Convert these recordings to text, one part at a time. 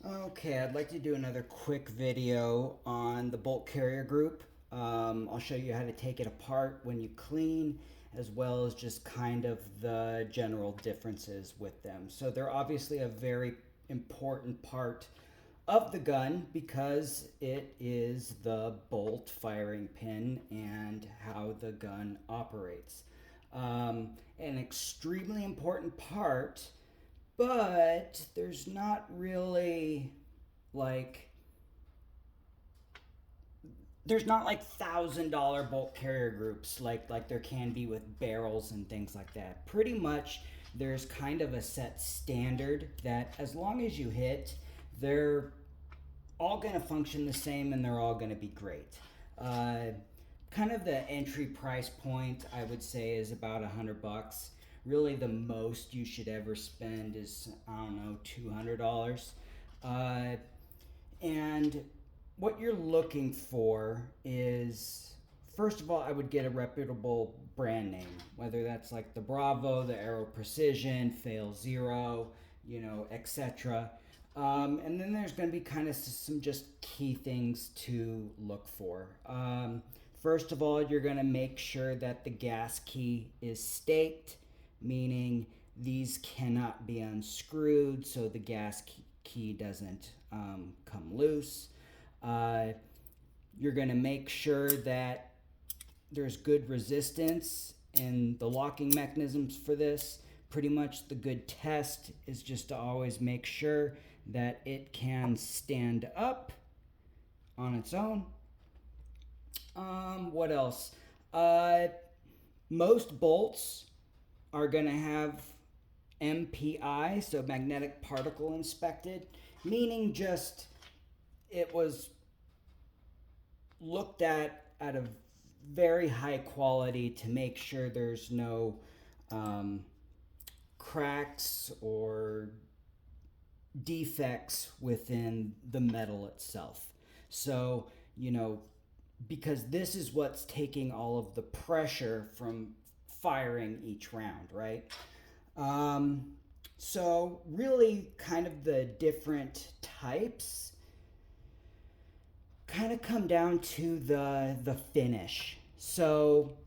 Okay, I'd like to do another quick video on the bolt carrier group. I'll show you how to take it apart when you clean, as well as just kind of the general differences with them. So they're obviously a very important part of the gun because it is the bolt firing pin and how the gun operates. An extremely important part, but there's not really like there's not like $1,000 bolt carrier groups like there can be with barrels and things like that. Pretty much there's kind of a set standard that as long as you hit, they're all going to function the same and they're all going to be great. uh, Kind of the entry price point I would say is about $100. Really, the most you should ever spend is, I don't know, $200. Uh, and what you're looking for is, first of all, I would get a reputable brand name, whether that's like the Bravo, the Aero Precision, Fail Zero, etc. And then there's going to be kind of some just key things to look for. First of all, you're going to make sure that the gas key is staked, meaning these cannot be unscrewed so the gas key doesn't come loose. Uh, you're going to make sure that there's good resistance in the locking mechanisms for this. Pretty much the good test is just to always make sure that it can stand up on its own. What else? Most bolts are going to have MPI, so magnetic particle inspected, meaning just it was looked at a very high quality to make sure there's no cracks or defects within the metal itself. So, because this is what's taking all of the pressure from firing each round, right? So really kind of the different types kind of come down to the finish. So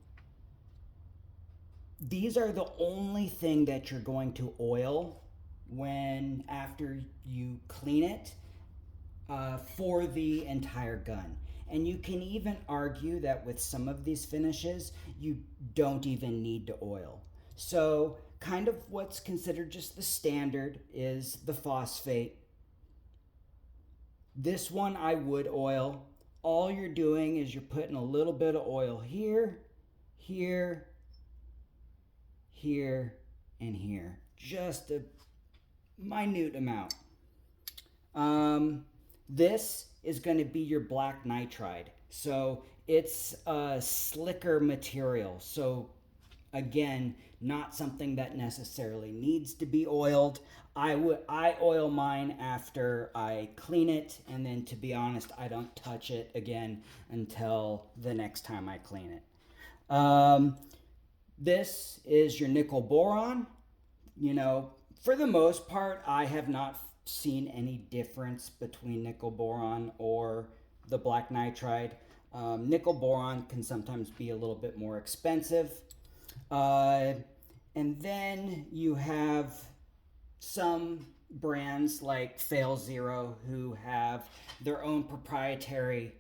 these are the only thing that you're going to oil when after you clean it for the entire gun. And you can even argue that with some of these finishes, you don't even need to oil. So kind of what's considered just the standard is the phosphate. This one I would oil. All you're doing is you're putting a little bit of oil here, here, here, and here. Just a minute amount. This is going to be your black nitride. So it's a slicker material. So again, not something that necessarily needs to be oiled. I oil mine after I clean it, and then to be honest, I don't touch it again until the next time I clean it. This is your nickel boron. For the most part, I have not seen any difference between nickel boron or the black nitride. Nickel boron can sometimes be a little bit more expensive. And then you have some brands like Fail Zero who have their own proprietary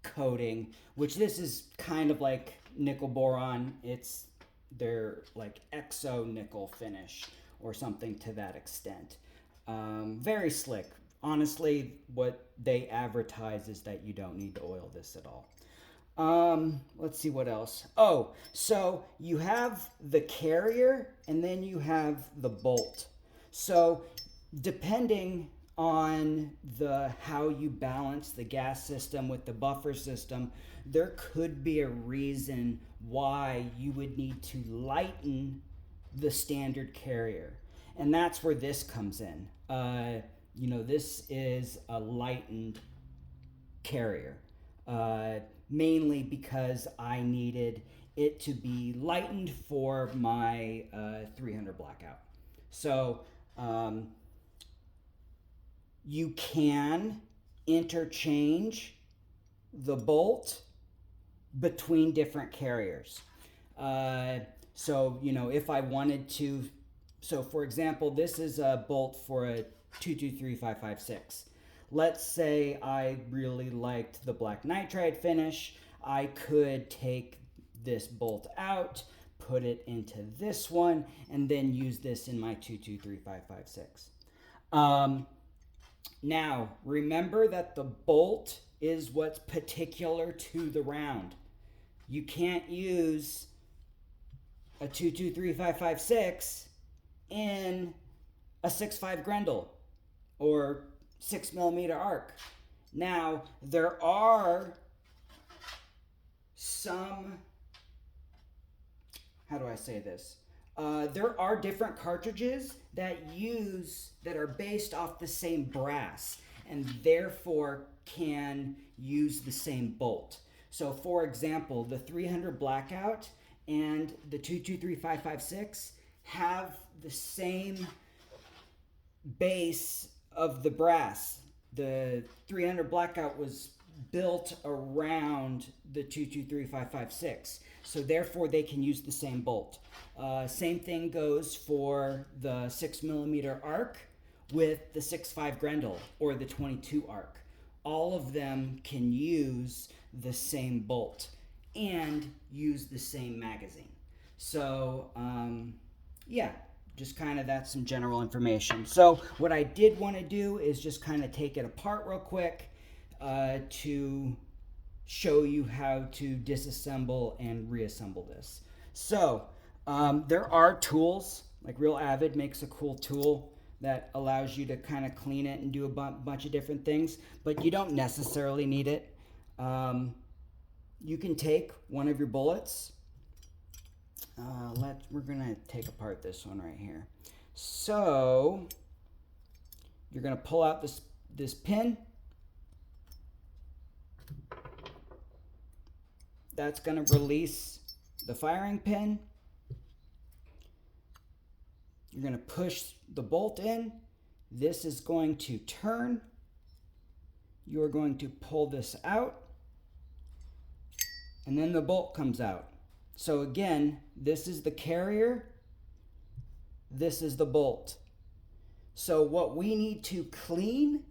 coating, which this is kind of like nickel boron. It's their like exo nickel finish or something to that extent. Very slick. Honestly, what they advertise is that you don't need to oil this at all. Let's see what else. Oh, so you have the carrier and then you have the bolt. So depending on how you balance the gas system with the buffer system, there could be a reason why you would need to lighten the standard carrier. And that's where this comes in. This is a lightened carrier. Mainly because I needed it to be lightened for my 300 blackout. So you can interchange the bolt between different carriers. So, you know, if I wanted to, so for example, this is a bolt for a 223556. Let's say I really liked the black nitride finish. I could take this bolt out, put it into this one, and then use this in my 223556. Now, remember that the bolt is what's particular to the round. You can't use a 223556 in a 6.5 Grendel or 6mm arc. Now, there are some, how do I say this? There are different cartridges that are based off the same brass and therefore can use the same bolt. So for example, the 300 Blackout and the 223556 have the same base of the brass. The 300 Blackout was built around the 223556, so therefore they can use the same bolt. Same thing goes for the 6mm arc with the 6.5 Grendel or the 22 arc. All of them can use the same bolt and use the same magazine. So yeah, just kind of that's some general information. So what I did want to do is just kind of take it apart real quick to show you how to disassemble and reassemble this. So there are tools, like Real Avid makes a cool tool that allows you to kind of clean it and do a bunch of different things, but you don't necessarily need it. You can take one of your bullets. We're gonna take apart this one right here. So you're gonna pull out this pin. That's gonna release the firing pin. You're gonna push the bolt in. This is going to turn. You're going to pull this out, and then the bolt comes out. So again, this is the carrier, this is the bolt. So what we need to clean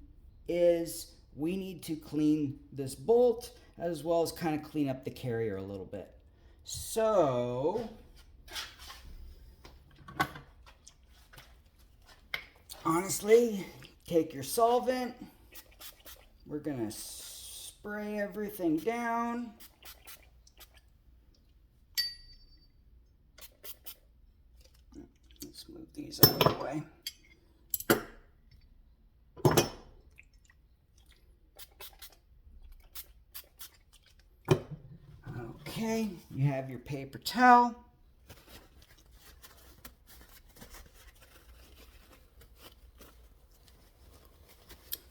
is we need to clean this bolt as well as kind of clean up the carrier a little bit. So honestly, take your solvent. We're gonna spray everything down. Let's move these out of the way. Okay, you have your paper towel.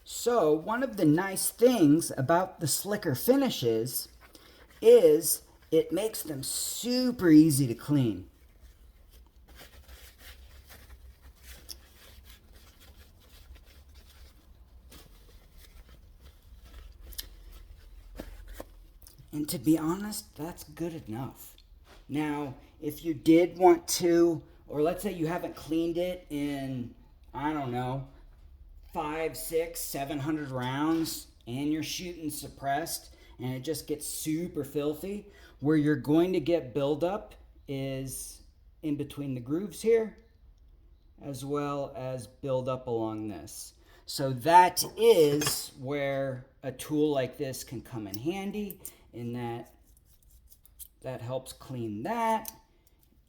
So one of the nice things about the slicker finishes is it makes them super easy to clean. And to be honest, that's good enough. Now, if you did want to, or let's say you haven't cleaned it in, I don't know, 500, 600, 700 rounds, and you're shooting suppressed, and it just gets super filthy, where you're going to get buildup is in between the grooves here, as well as buildup along this. So that is where a tool like this can come in handy, in that helps clean that.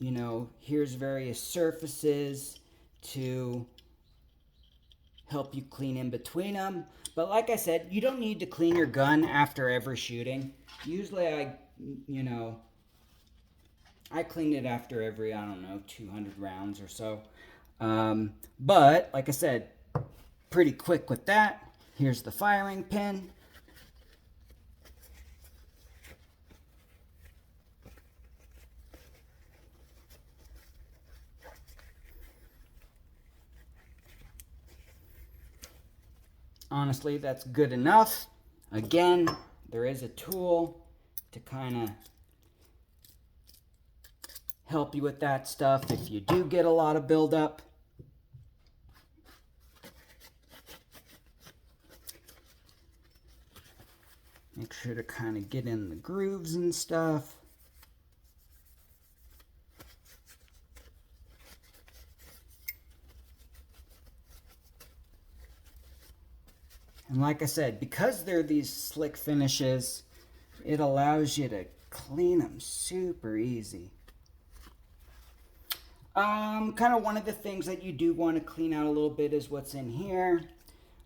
You know, here's various surfaces to help you clean in between them. But like I said, you don't need to clean your gun after every shooting. Usually I clean it after every, I don't know, 200 rounds or so. But like I said, pretty quick with that. Here's the firing pin. honestly, that's good enough. Again, there is a tool to kind of help you with that stuff if you do get a lot of buildup. Make sure to kind of get in the grooves and stuff. And like I said, because they're these slick finishes, it allows you to clean them super easy. Kind of one of the things that you do want to clean out a little bit is what's in here.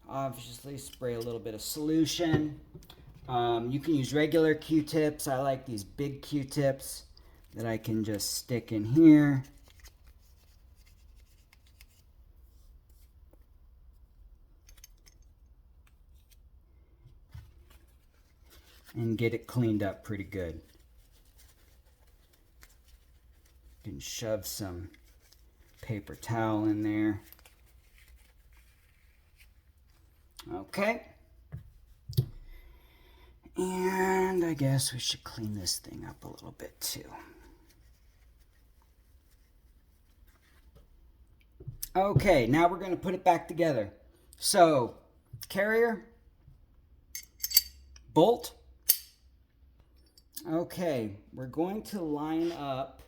Obviously, spray a little bit of solution. You can use regular Q-tips. I like these big Q-tips that I can just stick in here. And get it cleaned up pretty good. You can shove some paper towel in there. Okay. And I guess we should clean this thing up a little bit too. Okay, now we're going to put it back together. So, carrier, bolt. Okay, we're going to line up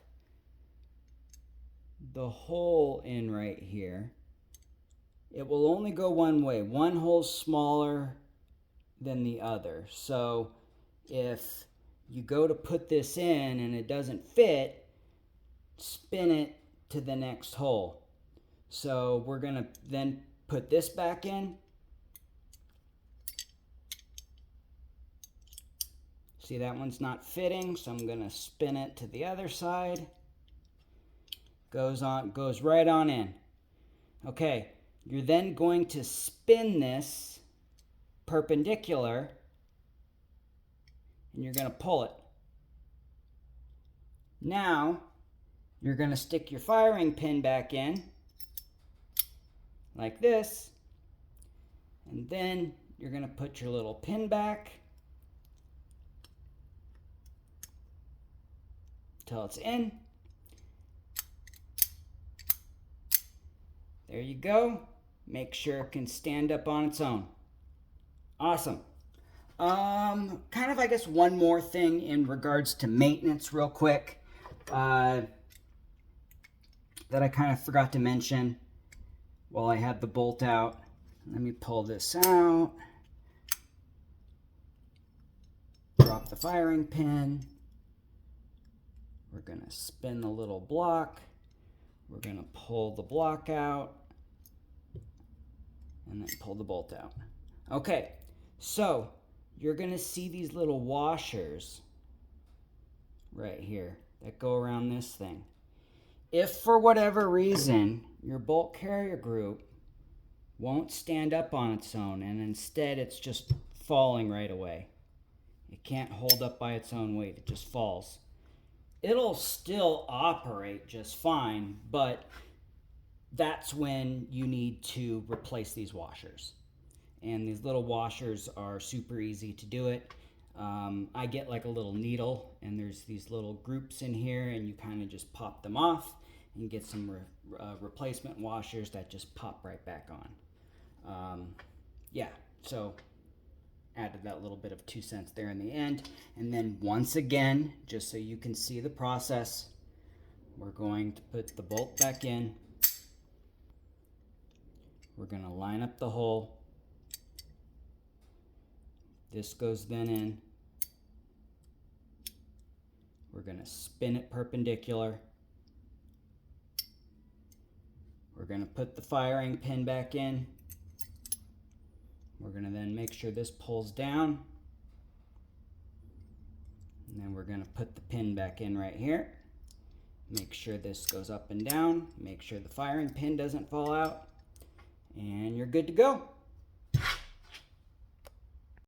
the hole in right here. It will only go one way. One hole's smaller than the other. So if you go to put this in and it doesn't fit, spin it to the next hole. So we're going to then put this back in. See, that one's not fitting, so I'm going to spin it to the other side. Goes right on in. Okay, you're then going to spin this perpendicular and you're going to pull it. Now, you're going to stick your firing pin back in like this, and then you're going to put your little pin back till it's in. There you go. Make sure it can stand up on its own. Awesome. Kind of, I guess, one more thing in regards to maintenance real quick that I kind of forgot to mention while I had the bolt out. Let me pull this out. Drop the firing pin. We're going to spin the little block. We're going to pull the block out and then pull the bolt out. Okay, so you're going to see these little washers right here that go around this thing. If for whatever reason your bolt carrier group won't stand up on its own and instead it's just falling right away, it can't hold up by its own weight, it just falls. It'll still operate just fine, but that's when you need to replace these washers. And these little washers are super easy to do it. I get like a little needle and there's these little groups in here and you kind of just pop them off and get some replacement washers that just pop right back on. Yeah, so added that little bit of 2 cents there in the end. And then once again, just so you can see the process, we're going to put the bolt back in. We're going to line up the hole. This goes then in. We're going to spin it perpendicular. We're going to put the firing pin back in. We're going to then make sure this pulls down. And then we're going to put the pin back in right here. Make sure this goes up and down. Make sure the firing pin doesn't fall out. And you're good to go.